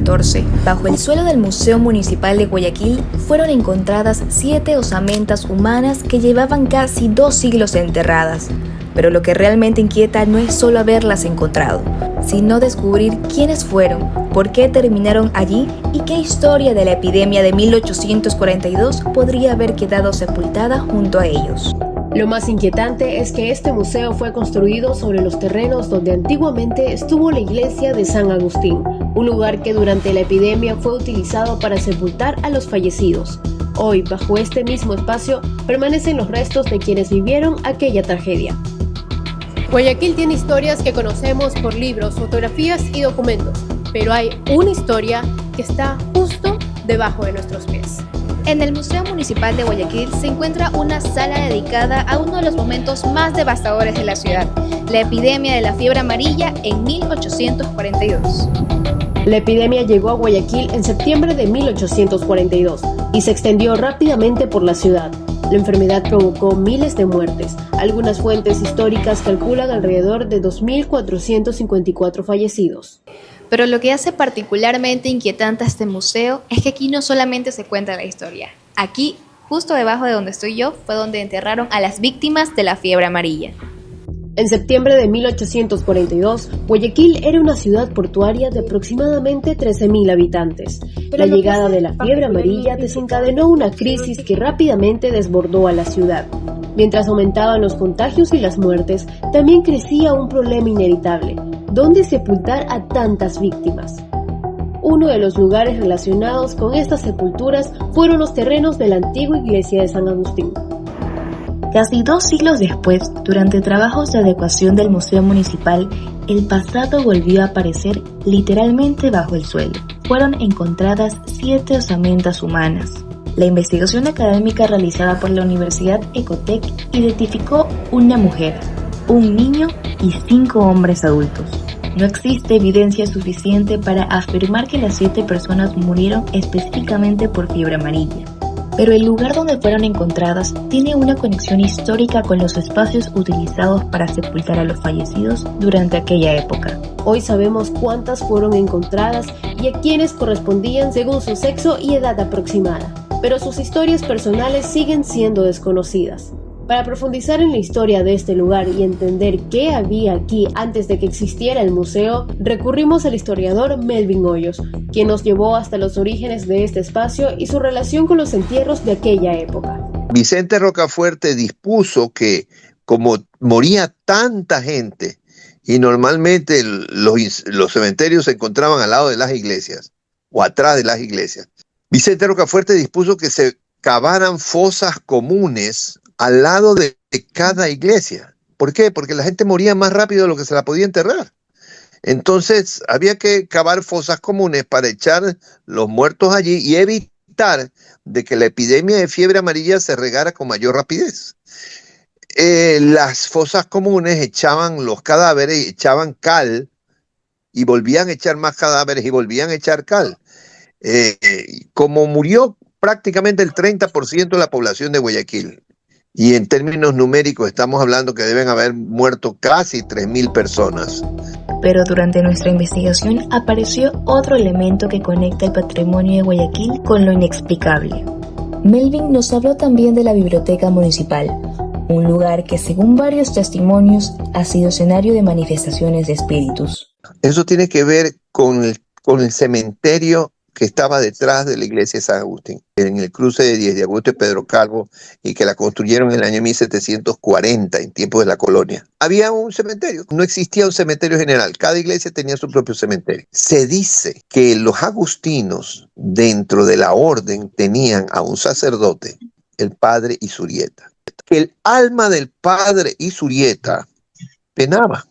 2014, bajo el suelo del Museo Municipal de Guayaquil fueron encontradas 7 osamentas humanas que llevaban casi 2 siglos enterradas. Pero lo que realmente inquieta no es solo haberlas encontrado, sino descubrir quiénes fueron, por qué terminaron allí y qué historia de la epidemia de 1842 podría haber quedado sepultada junto a ellos. Lo más inquietante es que este museo fue construido sobre los terrenos donde antiguamente estuvo la iglesia de San Agustín, un lugar que durante la epidemia fue utilizado para sepultar a los fallecidos. Hoy, bajo este mismo espacio, permanecen los restos de quienes vivieron aquella tragedia. Guayaquil tiene historias que conocemos por libros, fotografías y documentos, pero hay una historia que está justo debajo de nuestros pies. En el Museo Municipal de Guayaquil se encuentra una sala dedicada a uno de los momentos más devastadores de la ciudad, la epidemia de la fiebre amarilla en 1842. La epidemia llegó a Guayaquil en septiembre de 1842 y se extendió rápidamente por la ciudad. La enfermedad provocó miles de muertes. Algunas fuentes históricas calculan alrededor de 2.454 fallecidos. Pero lo que hace particularmente inquietante a este museo es que aquí no solamente se cuenta la historia. Aquí, justo debajo de donde estoy yo, fue donde enterraron a las víctimas de la fiebre amarilla. En septiembre de 1842, Guayaquil era una ciudad portuaria de aproximadamente 13.000 habitantes. La llegada de la fiebre amarilla desencadenó una crisis que rápidamente desbordó a la ciudad. Mientras aumentaban los contagios y las muertes, también crecía un problema inevitable: ¿dónde sepultar a tantas víctimas? Uno de los lugares relacionados con estas sepulturas fueron los terrenos de la antigua iglesia de San Agustín. Casi 2 siglos después, durante trabajos de adecuación del Museo Municipal, el pasado volvió a aparecer literalmente bajo el suelo. Fueron encontradas 7 osamentas humanas. La investigación académica realizada por la Universidad Ecotec identificó una mujer, un niño y 5 hombres adultos. No existe evidencia suficiente para afirmar que las 7 personas murieron específicamente por fiebre amarilla. Pero el lugar donde fueron encontradas tiene una conexión histórica con los espacios utilizados para sepultar a los fallecidos durante aquella época. Hoy sabemos cuántas fueron encontradas y a quiénes correspondían según su sexo y edad aproximada, pero sus historias personales siguen siendo desconocidas. Para profundizar en la historia de este lugar y entender qué había aquí antes de que existiera el museo, recurrimos al historiador Melvin Hoyos, quien nos llevó hasta los orígenes de este espacio y su relación con los entierros de aquella época. Vicente Rocafuerte dispuso que, como moría tanta gente, y normalmente los cementerios se encontraban al lado de las iglesias, o atrás de las iglesias, Vicente Rocafuerte dispuso que se cavaran fosas comunes al lado de cada iglesia. ¿Por qué? Porque la gente moría más rápido de lo que se la podía enterrar. Entonces había que cavar fosas comunes para echar los muertos allí y evitar de que la epidemia de fiebre amarilla se regara con mayor rapidez. Las fosas comunes echaban los cadáveres, echaban cal y volvían a echar más cadáveres y volvían a echar cal. Como murió prácticamente el 30% de la población de Guayaquil, y en términos numéricos estamos hablando que deben haber muerto casi 3.000 personas. Pero durante nuestra investigación apareció otro elemento que conecta el patrimonio de Guayaquil con lo inexplicable. Melvin nos habló también de la Biblioteca Municipal, un lugar que, según varios testimonios, ha sido escenario de manifestaciones de espíritus. Eso tiene que ver con el cementerio que estaba detrás de la iglesia de San Agustín, en el cruce de 10 de agosto y Pedro Calvo, y que la construyeron en el año 1740, en tiempos de la colonia. Había un cementerio, no existía un cementerio general, cada iglesia tenía su propio cementerio. Se dice que los agustinos, dentro de la orden, tenían a un sacerdote, el padre Isurieta. El alma del padre Isurieta penaba.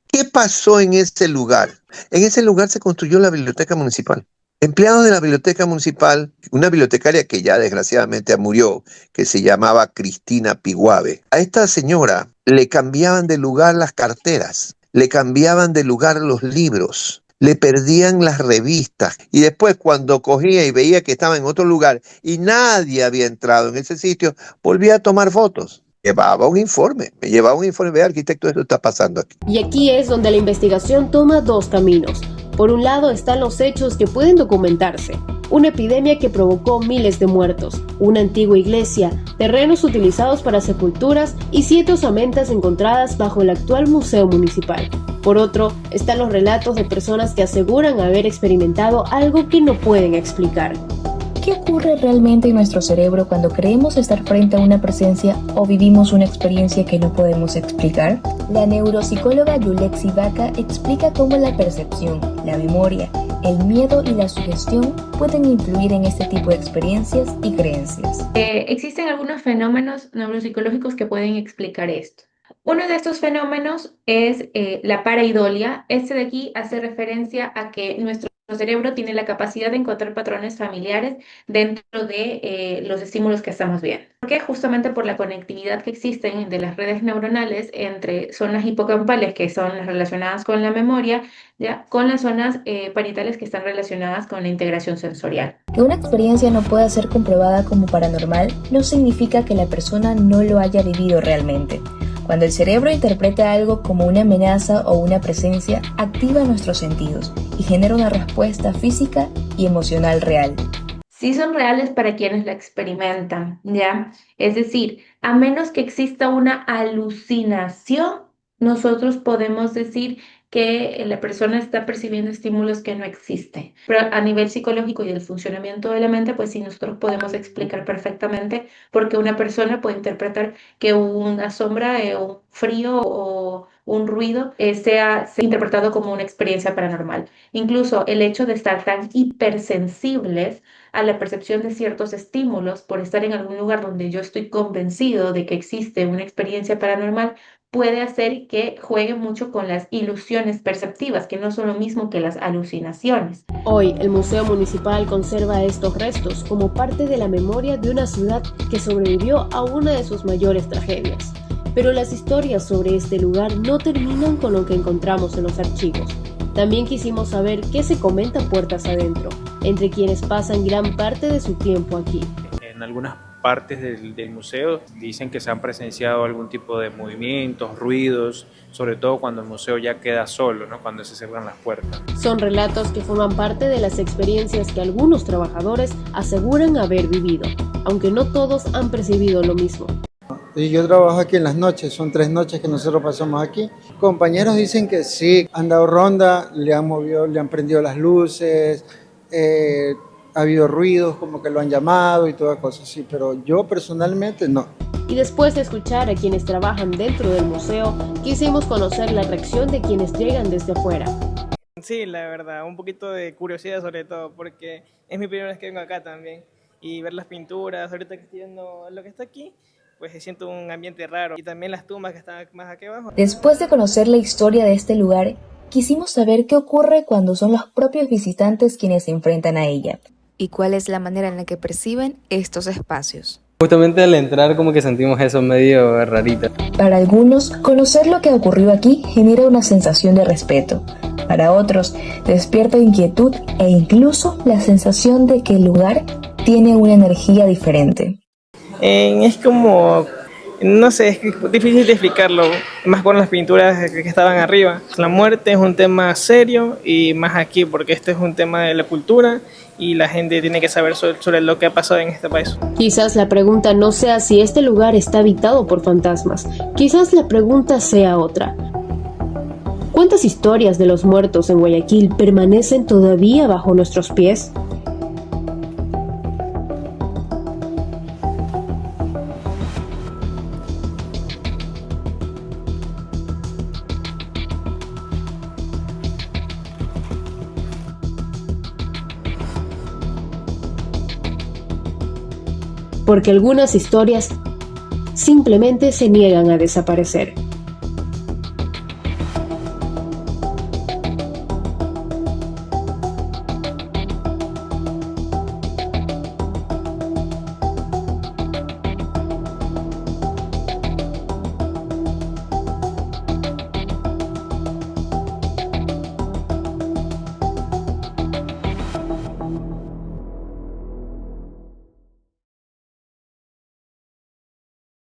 ¿Qué pasó en ese lugar? En ese lugar se construyó la biblioteca municipal. Empleados de la biblioteca municipal, una bibliotecaria que ya desgraciadamente murió, que se llamaba Cristina Piguave. A esta señora le cambiaban de lugar las carteras, le cambiaban de lugar los libros, le perdían las revistas y después cuando cogía y veía que estaba en otro lugar y nadie había entrado en ese sitio, volvía a tomar fotos. Me llevaba un informe, vea arquitecto, esto está pasando aquí. Y aquí es donde la investigación toma 2 caminos. Por un lado están los hechos que pueden documentarse. Una epidemia que provocó miles de muertos, una antigua iglesia, terrenos utilizados para sepulturas y 7 osamentas encontradas bajo el actual museo municipal. Por otro, están los relatos de personas que aseguran haber experimentado algo que no pueden explicar. ¿Qué ocurre realmente en nuestro cerebro cuando creemos estar frente a una presencia o vivimos una experiencia que no podemos explicar? La neuropsicóloga Yulexi Vaca explica cómo la percepción, la memoria, el miedo y la sugestión pueden influir en este tipo de experiencias y creencias. Existen algunos fenómenos neuropsicológicos que pueden explicar esto. Uno de estos fenómenos es la pareidolia. Este de aquí hace referencia a que nuestro cerebro tiene la capacidad de encontrar patrones familiares dentro de los estímulos que estamos viendo. Porque justamente por la conectividad que existen de las redes neuronales entre zonas hipocampales, que son las relacionadas con la memoria, ¿ya?, con las zonas parietales que están relacionadas con la integración sensorial. Que una experiencia no pueda ser comprobada como paranormal no significa que la persona no lo haya vivido realmente. Cuando el cerebro interpreta algo como una amenaza o una presencia, activa nuestros sentidos y genera una respuesta física y emocional real. Sí son reales para quienes la experimentan, ¿ya? Es decir, a menos que exista una alucinación, nosotros podemos decir que la persona está percibiendo estímulos que no existen. Pero a nivel psicológico y del funcionamiento de la mente, pues sí, nosotros podemos explicar perfectamente por qué una persona puede interpretar que una sombra, un frío o un ruido sea interpretado como una experiencia paranormal. Incluso el hecho de estar tan hipersensibles a la percepción de ciertos estímulos por estar en algún lugar donde yo estoy convencido de que existe una experiencia paranormal puede hacer que juegue mucho con las ilusiones perceptivas, que no son lo mismo que las alucinaciones. Hoy, el Museo Municipal conserva estos restos como parte de la memoria de una ciudad que sobrevivió a una de sus mayores tragedias. Pero las historias sobre este lugar no terminan con lo que encontramos en los archivos. También quisimos saber qué se comenta puertas adentro, entre quienes pasan gran parte de su tiempo aquí. En algunas partes del museo dicen que se han presenciado algún tipo de movimientos, ruidos, sobre todo cuando el museo ya queda solo, ¿no?, cuando se cierran las puertas. Son relatos que forman parte de las experiencias que algunos trabajadores aseguran haber vivido, aunque no todos han percibido lo mismo. Y yo trabajo aquí en las noches, son 3 noches que nosotros pasamos aquí. Compañeros dicen que sí, han dado ronda, le han prendido las luces, ha habido ruidos como que lo han llamado y todas cosas así, pero yo personalmente no. Y después de escuchar a quienes trabajan dentro del museo, quisimos conocer la reacción de quienes llegan desde afuera. Sí, la verdad, un poquito de curiosidad sobre todo, porque es mi primera vez que vengo acá también, y ver las pinturas, ahorita que estoy viendo lo que está aquí, pues se siente un ambiente raro, y también las tumbas que están más aquí abajo. Después de conocer la historia de este lugar, quisimos saber qué ocurre cuando son los propios visitantes quienes se enfrentan a ella. ¿Y cuál es la manera en la que perciben estos espacios? Justamente al entrar como que sentimos eso medio rarito. Para algunos, conocer lo que ocurrió aquí genera una sensación de respeto. Para otros, despierta inquietud e incluso la sensación de que el lugar tiene una energía diferente. Es como, no sé, es difícil de explicarlo, más con las pinturas que estaban arriba. La muerte es un tema serio y más aquí, porque este es un tema de la cultura y la gente tiene que saber sobre lo que ha pasado en este país. Quizás la pregunta no sea si este lugar está habitado por fantasmas, quizás la pregunta sea otra. ¿Cuántas historias de los muertos en Guayaquil permanecen todavía bajo nuestros pies? Porque algunas historias simplemente se niegan a desaparecer.